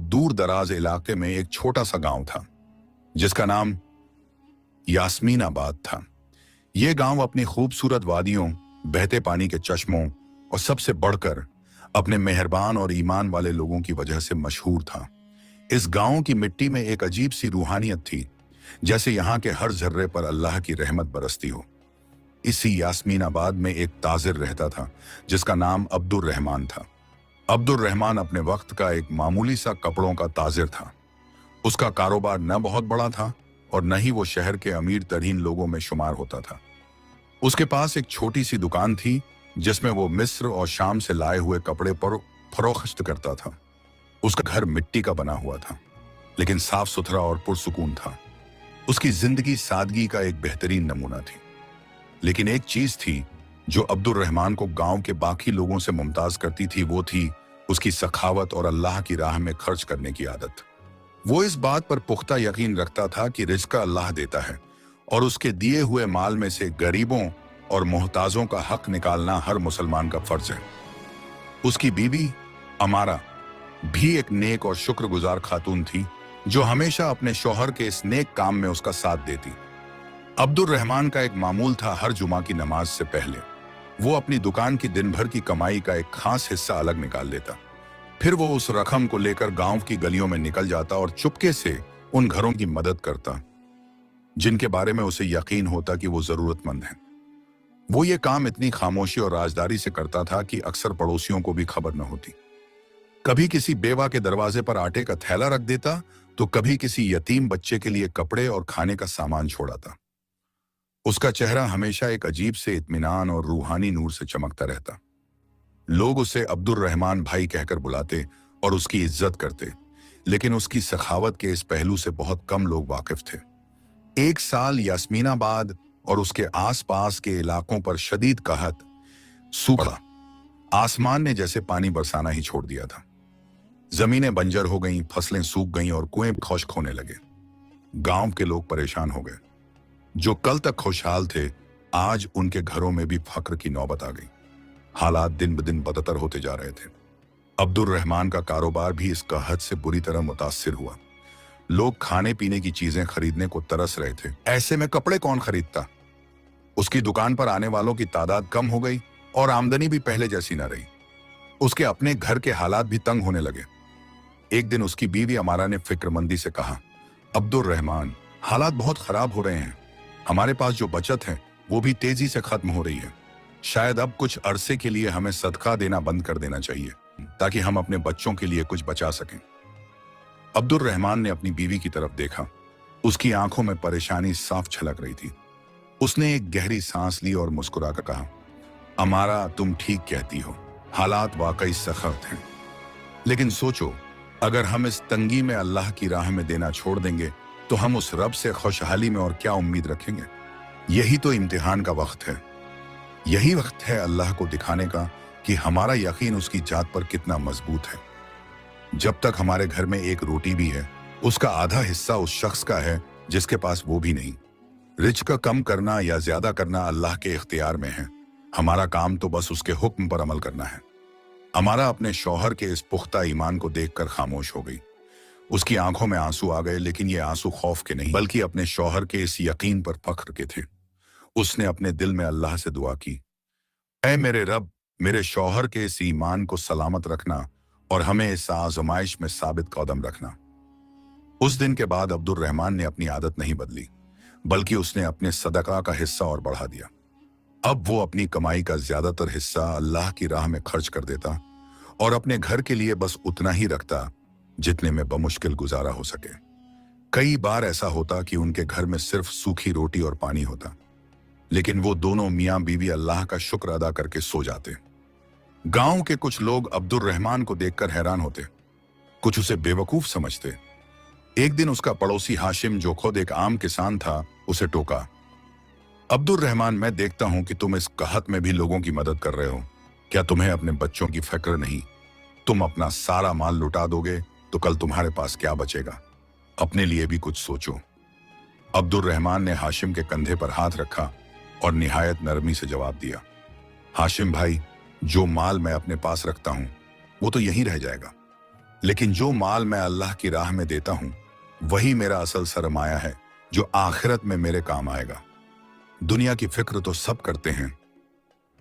दूर दराज इलाके में एक छोटा सा गांव था जिसका नाम यास्मीनाबाद था। यह गांव अपनी खूबसूरत वादियों, बहते पानी के चश्मों और सबसे बढ़कर अपने मेहरबान और ईमान वाले लोगों की वजह से मशहूर था। इस गांव की मिट्टी में एक अजीब सी रूहानियत थी, जैसे यहाँ के हर जर्रे पर अल्लाह की रहमत बरसती हो। इसी यास्मीनाबाद में एक ताजिर रहता था जिसका नाम अब्दुर रहमान था। अब्दुर रहमान अपने वक्त का एक मामूली सा कपड़ों का ताजिर था। उसका कारोबार न बहुत बड़ा था और न ही वो शहर के अमीर तरीन लोगों में शुमार होता था। उसके पास एक छोटी सी दुकान थी जिसमें वो मिस्र और शाम से लाए हुए कपड़े पर फरोख्त करता था। उसका घर मिट्टी का बना हुआ था, लेकिन साफ सुथरा और पुरसुकून था। उसकी जिंदगी सादगी का एक बेहतरीन नमूना थी। लेकिन एक चीज थी जो अब्दुर रहमान को गांव के बाकी लोगों से मुमताज करती थी, वो थी उसकी सखावत और अल्लाह की राह में खर्च करने की आदत। वो इस बात पर पुख्ता यकीन रखता था कि रिज़्क़ अल्लाह देता है और उसके दिए हुए माल में से गरीबों और मोहताजों का हक निकालना हर मुसलमान का फर्ज है। उसकी बीवी अमारा भी एक नेक और शुक्रगुजार खातून थी जो हमेशा अपने शौहर के इस नेक काम में उसका साथ देती। अब्दुर रहमान का एक मामूल था, हर जुमा की नमाज से पहले वो अपनी दुकान की दिन भर की कमाई का एक खास हिस्सा अलग निकाल लेता। फिर वो उस रकम को लेकर गांव की गलियों में निकल जाता और चुपके से उन घरों की मदद करता जिनके बारे में उसे यकीन होता कि वो जरूरतमंद हैं। वो ये काम इतनी खामोशी और राजदारी से करता था कि अक्सर पड़ोसियों को भी खबर न होती। कभी किसी बेवा के दरवाजे पर आटे का थैला रख देता तो कभी किसी यतीम बच्चे के लिए कपड़े और खाने का सामान छोड़ाता। उसका चेहरा हमेशा एक अजीब से इत्मीनान और रूहानी नूर से चमकता रहता। लोग उसे अब्दुर रहमान भाई कहकर बुलाते और उसकी इज्जत करते, लेकिन उसकी सखावत के इस पहलू से बहुत कम लोग वाकिफ थे। एक साल यास्मीनाबाद और उसके आसपास के इलाकों पर शदीद कहत, सूखा, आसमान ने जैसे पानी बरसाना ही छोड़ दिया था। जमीनें बंजर हो गईं, फसलें सूख गईं और कुएं खुश्क होने लगे। गांव के लोग परेशान हो गए। जो कल तक खुशहाल थे, आज उनके घरों में भी फक्र की नौबत आ गई। हालात दिन ब दिन बदतर होते जा रहे थे। अब्दुर रहमान का कारोबार भी इस कहत से बुरी तरह मुतासिर हुआ। लोग खाने पीने की चीजें खरीदने को तरस रहे थे। ऐसे में कपड़े कौन खरीदता? उसकी दुकान पर आने वालों की तादाद कम हो गई और आमदनी भी पहले जैसी न रही। उसके अपने घर के हालात भी तंग होने लगे। एक दिन उसकी बीवी अमारा ने फिक्रमंदी से कहा, अब्दुर रहमान, हालात बहुत खराब हो रहे हैं। हमारे पास जो बचत है वो भी तेजी से खत्म हो रही है। शायद अब कुछ अरसे के लिए हमें सदका देना बंद कर देना चाहिए ताकि हम अपने बच्चों के लिए कुछ बचा सकें। अब्दुर रहमान ने अपनी बीवी की तरफ देखा। उसकी आंखों में परेशानी साफ झलक रही थी। उसने एक गहरी सांस ली और मुस्कुराकर कहा, अमारा, तुम ठीक कहती हो, हालात वाकई सख्त हैं। लेकिन सोचो, अगर हम इस तंगी में अल्लाह की राह में देना छोड़ देंगे तो हम उस रब से खुशहाली में और क्या उम्मीद रखेंगे? यही तो इम्तिहान का वक्त है। यही वक्त है अल्लाह को दिखाने का कि हमारा यकीन उसकी जात पर कितना मजबूत है। जब तक हमारे घर में एक रोटी भी है, उसका आधा हिस्सा उस शख्स का है जिसके पास वो भी नहीं। रिज़्क़ कम करना या ज्यादा करना अल्लाह के इख्तियार में है। हमारा काम तो बस उसके हुक्म पर अमल करना है। अमारा अपने शौहर के इस पुख्ता ईमान को देखकर खामोश हो गई। उसकी आंखों में आंसू आ गए, लेकिन ये आंसू खौफ के नहीं बल्कि अपने शौहर के इस यकीन पर फख्र के थे। उसने अपने दिल में अल्लाह से दुआ की, ऐ मेरे रब, मेरे शौहर के इस ईमान को सलामत रखना और हमें इस आजमाइश में साबित कदम रखना। उस दिन के बाद अब्दुर रहमान ने अपनी आदत नहीं बदली, बल्कि उसने अपने सदका का हिस्सा और बढ़ा दिया। अब वो अपनी कमाई का ज्यादातर हिस्सा अल्लाह की राह में खर्च कर देता और अपने घर के लिए बस उतना ही रखता जितने में बमुश्किल गुजारा हो सके। कई बार ऐसा होता कि उनके घर में सिर्फ सूखी रोटी और पानी होता, लेकिन वो दोनों मियां बीवी अल्लाह का शुक्र अदा करके सो जाते। गांव के कुछ लोग अब्दुर रहमान को देखकर हैरान होते, कुछ उसे बेवकूफ समझते। एक दिन उसका पड़ोसी हाशिम, जो खुद एक आम किसान था, उसे टोका, अब्दुर रहमान, मैं देखता हूं कि तुम इस कहत में भी लोगों की मदद कर रहे हो। क्या तुम्हें अपने बच्चों की फिक्र नहीं? तुम अपना सारा माल लुटा दोगे तो कल तुम्हारे पास क्या बचेगा? अपने लिए भी कुछ सोचो। अब्दुर रहमान ने हाशिम के कंधे पर हाथ रखा और निहायत नरमी से जवाब दिया, हाशिम भाई, जो माल मैं अपने पास रखता हूं वो तो यहीं रह जाएगा, लेकिन जो माल मैं अल्लाह की राह में देता हूं वही मेरा असल सरमाया है जो आखिरत में मेरे काम आएगा। दुनिया की फिक्र तो सब करते हैं,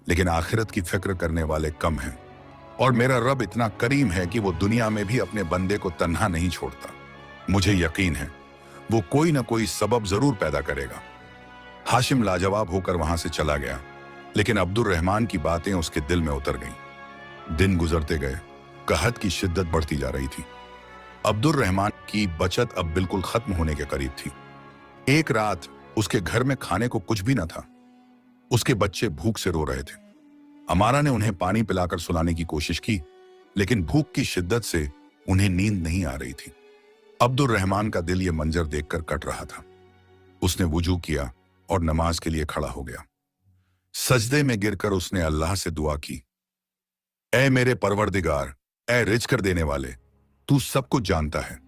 लेकिन आखिरत की फिक्र करने वाले कम हैं। और मेरा रब इतना करीम है कि वो दुनिया में भी अपने बंदे को तन्हा नहीं छोड़ता। मुझे यकीन है वो कोई ना कोई सबब जरूर पैदा करेगा। हाशिम लाजवाब होकर वहां से चला गया, लेकिन अब्दुल रहमान की बातें उसके दिल में उतर गईं। दिन गुजरते गए, कहत की शिद्दत बढ़ती जा रही थी। अब्दुल रहमान की बचत अब बिल्कुल खत्म होने के करीब थी। एक रात उसके घर में खाने को कुछ भी न था। उसके बच्चे भूख से रो रहे थे। अमारा ने उन्हें पानी पिलाकर सुलाने की कोशिश की, लेकिन भूख की शिद्दत से उन्हें नींद नहीं आ रही थी। अब्दुल रहमान का दिल ये मंजर देखकर कट रहा था। उसने वुजू किया और नमाज के लिए खड़ा हो गया। सजदे में गिरकर उसने अल्लाह से दुआ की, ऐ मेरे परवरदिगार, ऐ रिज़्क़ कर देने वाले, तू सब कुछ जानता है।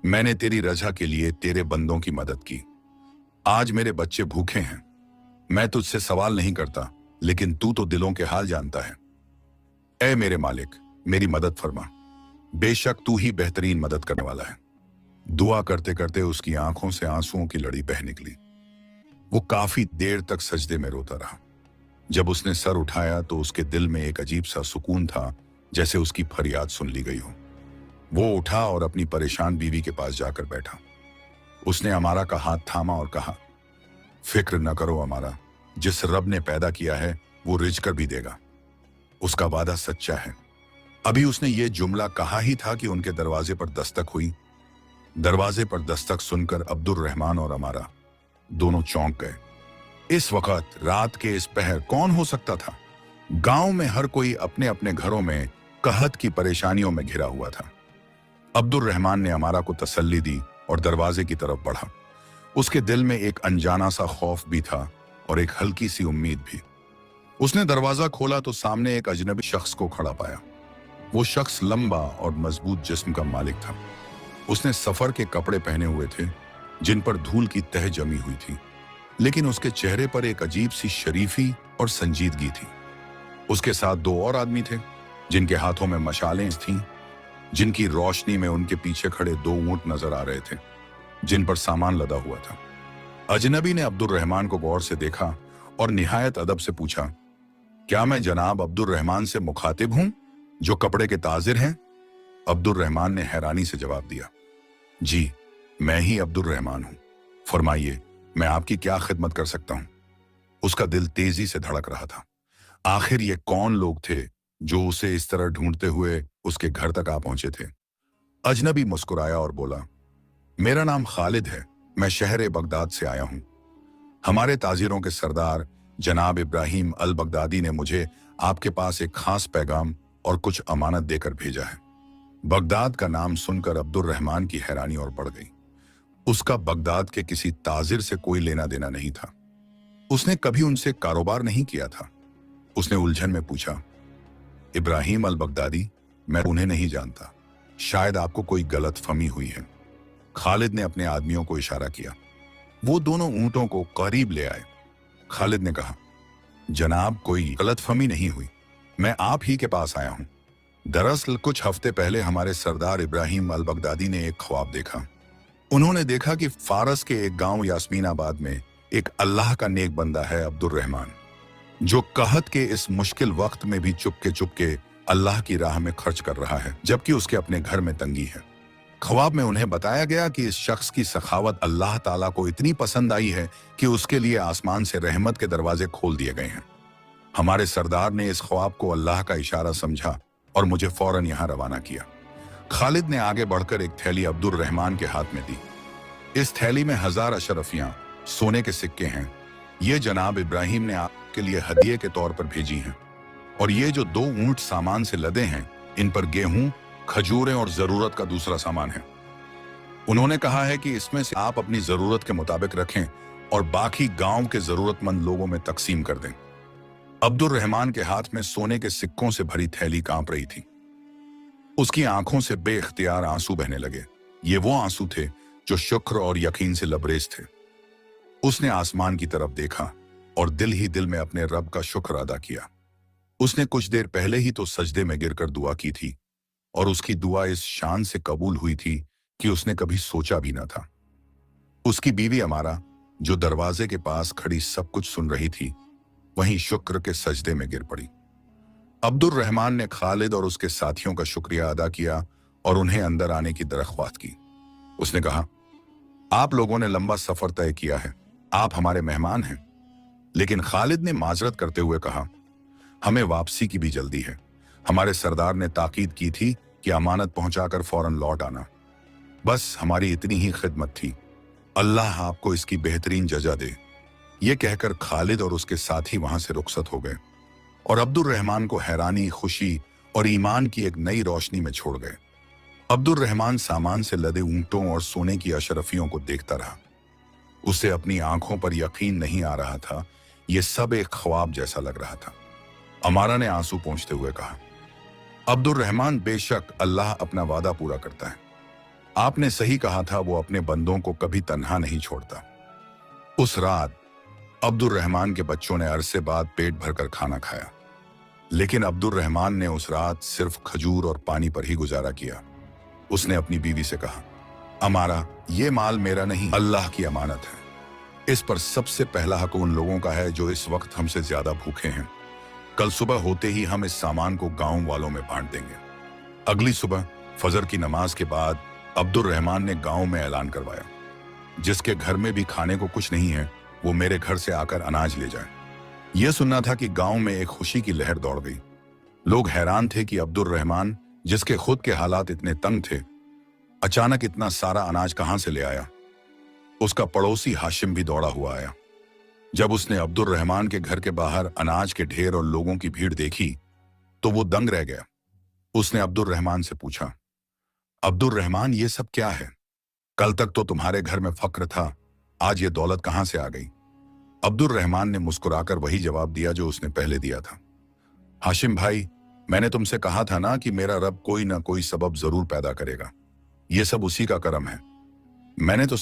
मैंने तेरी रजा के लिए तेरे बंदों की मदद की। आज मेरे बच्चे भूखे हैं। मैं तुझसे सवाल नहीं करता, लेकिन तू तो दिलों के हाल जानता है। ऐ मेरे मालिक, मेरी मदद फरमा। बेशक तू ही बेहतरीन मदद करने वाला है। दुआ करते करते उसकी आंखों से आंसुओं की लड़ी बह निकली। वो काफी देर तक सजदे में रोता रहा। जब उसने सर उठाया तो उसके दिल में एक अजीब सा सुकून था, जैसे उसकी फरियाद सुन ली गई हो। वो उठा और अपनी परेशान बीवी के पास जाकर बैठा। उसने अमारा का हाथ थामा और कहा, फिक्र न करो अमारा, जिस रब ने पैदा किया है वो रिज़्क़ कर भी देगा। उसका वादा सच्चा है। अभी उसने ये जुमला कहा ही था कि उनके दरवाजे पर दस्तक हुई। दरवाजे पर दस्तक सुनकर अब्दुल रहमान और अमारा दोनों चौंक गए। इस वक्त रात के इस पहर कौन हो सकता था? गांव में हर कोई अपने अपने घरों में कहत की परेशानियों में घिरा हुआ था। अब्दुल रहमान ने अमारा को तसल्ली दी और दरवाजे की तरफ बढ़ा। उसके दिल में एक अनजाना सा खौफ भी था और एक हल्की सी उम्मीद भी। उसने दरवाजा खोला तो सामने एक अजनबी शख्स को खड़ा पाया। वो शख्स लंबा और मजबूत जिस्म का मालिक था। उसने सफर के कपड़े पहने हुए थे, जिन पर धूल की तह जमी हुई थी, लेकिन उसके चेहरे पर एक अजीब सी शरीफी और संजीदगी थी। उसके साथ दो और आदमी थे, जिनके हाथों में मशालें थीं, जिनकी रोशनी में उनके पीछे खड़े दो ऊंट नजर आ रहे थे, जिन पर सामान लदा हुआ था। अजनबी ने अब्दुल रहमान को गौर से देखा और निहायत अदब से पूछा, क्या मैं जनाब अब्दुल रहमान से मुखातिब हूं, जो कपड़े के ताजिर हैं? अब्दुल रहमान ने हैरानी से जवाब दिया, जी, मैं ही अब्दुल रहमान हूं। फरमाइए, मैं आपकी क्या खिदमत कर सकता हूं? उसका दिल तेजी से धड़क रहा था। आखिर ये कौन लोग थे जो उसे इस तरह ढूंढते हुए उसके घर तक आ पहुंचे थे? अजनबी मुस्कुराया और बोला, मेरा नाम खालिद है, मैं शहर बगदाद से आया हूं। हमारे ताजिरों के सरदार जनाब इब्राहिम अल बगदादी ने मुझे आपके पास एक खास पैगाम और कुछ अमानत देकर भेजा है। बगदाद का नाम सुनकर अब्दुल रहमान की हैरानी और बढ़ गई। उसका बगदाद के किसी ताजिर से कोई लेना देना नहीं था। उसने कभी उनसे कारोबार नहीं किया था। उसने उलझन में पूछा, इब्राहिम अल बगदादी? मैं उन्हें नहीं जानता, शायद आपको कोई गलतफहमी हुई है। खालिद ने अपने आदमियों को इशारा किया। वो दोनों ऊंटों को करीब ले आए। खालिद ने कहा, जनाब, कोई गलतफहमी नहीं हुई, मैं आप ही के पास आया हूं। दरअसल कुछ हफ्ते पहले हमारे सरदार इब्राहिम अल बगदादी ने एक ख्वाब देखा। उन्होंने देखा कि फारस के एक गांव यास्मीनाबाद में एक अल्लाह का नेक बंदा है, अब्दुल रहमान, जो कहत के इस मुश्किल वक्त में भी चुपके चुपके अल्लाह की राह में खर्च कर रहा है, जबकि उसके अपने घर में तंगी है। ख्वाब में उन्हें बताया गया कि इस शख्स की सखावत अल्लाह ताला को इतनी पसंद आई है कि उसके लिए आसमान से रहमत के दरवाजे खोल दिए गए हैं। हमारे सरदार ने इस ख्वाब को अल्लाह का इशारा समझा और मुझे फौरन यहां रवाना किया। खालिद ने आगे बढ़कर एक थैली अब्दुल रहमान के हाथ में दी। इस थैली में 1000 अशरफियां सोने के सिक्के हैं। ये जनाब इब्राहिम ने आपके लिए हदिये के तौर पर भेजी हैं। और ये जो 2 ऊंट सामान से लदे हैं, इन पर गेहूं, खजूरें और जरूरत का दूसरा सामान है। उन्होंने कहा है कि इसमें से आप अपनी जरूरत के मुताबिक रखें और बाकी गांव के जरूरतमंद लोगों में तकसीम कर दें। अब्दुल रहमान के हाथ में सोने के सिक्कों से भरी थैली कांप रही थी। उसकी आंखों से बेइख्तियार आंसू बहने लगे। ये वो आंसू थे जो शुक्र और यकीन से लबरेज थे। उसने आसमान की तरफ देखा और दिल ही दिल में अपने रब का शुक्र अदा किया। उसने कुछ देर पहले ही तो सजदे में गिरकर दुआ की थी, और उसकी दुआ इस शान से कबूल हुई थी कि उसने कभी सोचा भी न था। उसकी बीवी अमारा, जो दरवाजे के पास खड़ी सब कुछ सुन रही थी, वहीं शुक्र के सजदे में गिर पड़ी। अब्दुल रहमान ने खालिद और उसके साथियों का शुक्रिया अदा किया और उन्हें अंदर आने की दरख्वास्त की। उसने कहा, आप लोगों ने लंबा सफर तय किया है, आप हमारे मेहमान हैं। लेकिन खालिद ने माजरत करते हुए कहा, हमें वापसी की भी जल्दी है। हमारे सरदार ने ताकीद की थी कि अमानत पहुंचाकर फौरन लौट आना। बस हमारी इतनी ही खिदमत थी। अल्लाह आपको इसकी बेहतरीन जजा दे। ये कहकर खालिद और उसके साथी वहां से रुखसत हो गए और अब्दुल रहमान को हैरानी, खुशी और ईमान की एक नई रोशनी में छोड़ गए। अब्दुल रहमान सामान से लदे ऊंटों और सोने की अशरफियों को देखता रहा। उसे अपनी आंखों पर यकीन नहीं आ रहा था। यह सब एक ख्वाब जैसा लग रहा था। अमारा ने आंसू पोंछते हुए कहा, अब्दुल रहमान, बेशक अल्लाह अपना वादा पूरा करता है। आपने सही कहा था, वो अपने बंदों को कभी तन्हा नहीं छोड़ता। उस रात अब्दुल रहमान के बच्चों ने अरसे बाद पेट भरकर खाना खाया, लेकिन अब्दुल रहमान ने उस रात सिर्फ खजूर और पानी पर ही गुजारा किया। उसने अपनी बीवी से कहा, अमारा, ये माल मेरा नहीं, अल्लाह की अमानत है। इस पर सबसे पहला हक उन लोगों का है जो इस वक्त हमसे ज्यादा भूखे हैं। कल सुबह होते ही हम इस सामान को गांव वालों में बांट देंगे। अगली सुबह फजर की नमाज के बाद अब्दुल रहमान ने गांव में ऐलान करवाया, जिसके घर में भी खाने को कुछ नहीं है, वो मेरे घर से आकर अनाज ले जाए। यह सुनना था कि गांव में एक खुशी की लहर दौड़ गई। लोग हैरान थे कि अब्दुल रहमान, जिसके खुद के हालात इतने तंग थे, अचानक इतना सारा अनाज कहां से ले आया। उसका पड़ोसी हाशिम भी दौड़ा हुआ आया। जब उसने अब्दुल रहमान के घर के बाहर अनाज के ढेर और लोगों की भीड़ देखी तो वो दंग रह गया। उसने अब्दुल रहमान से पूछा, अब्दुल रहमान, ये सब क्या है? कल तक तो तुम्हारे घर में फक्र था, आज ये दौलत कहां से आ गई? अब्दुल रहमान ने मुस्कुराकर वही जवाब दिया जो उसने पहले दिया था। हाशिम भाई, मैंने तुमसे कहा था ना कि मेरा रब कोई ना कोई सबब जरूर पैदा करेगा। ये सब उसी का करम है। मैंने तो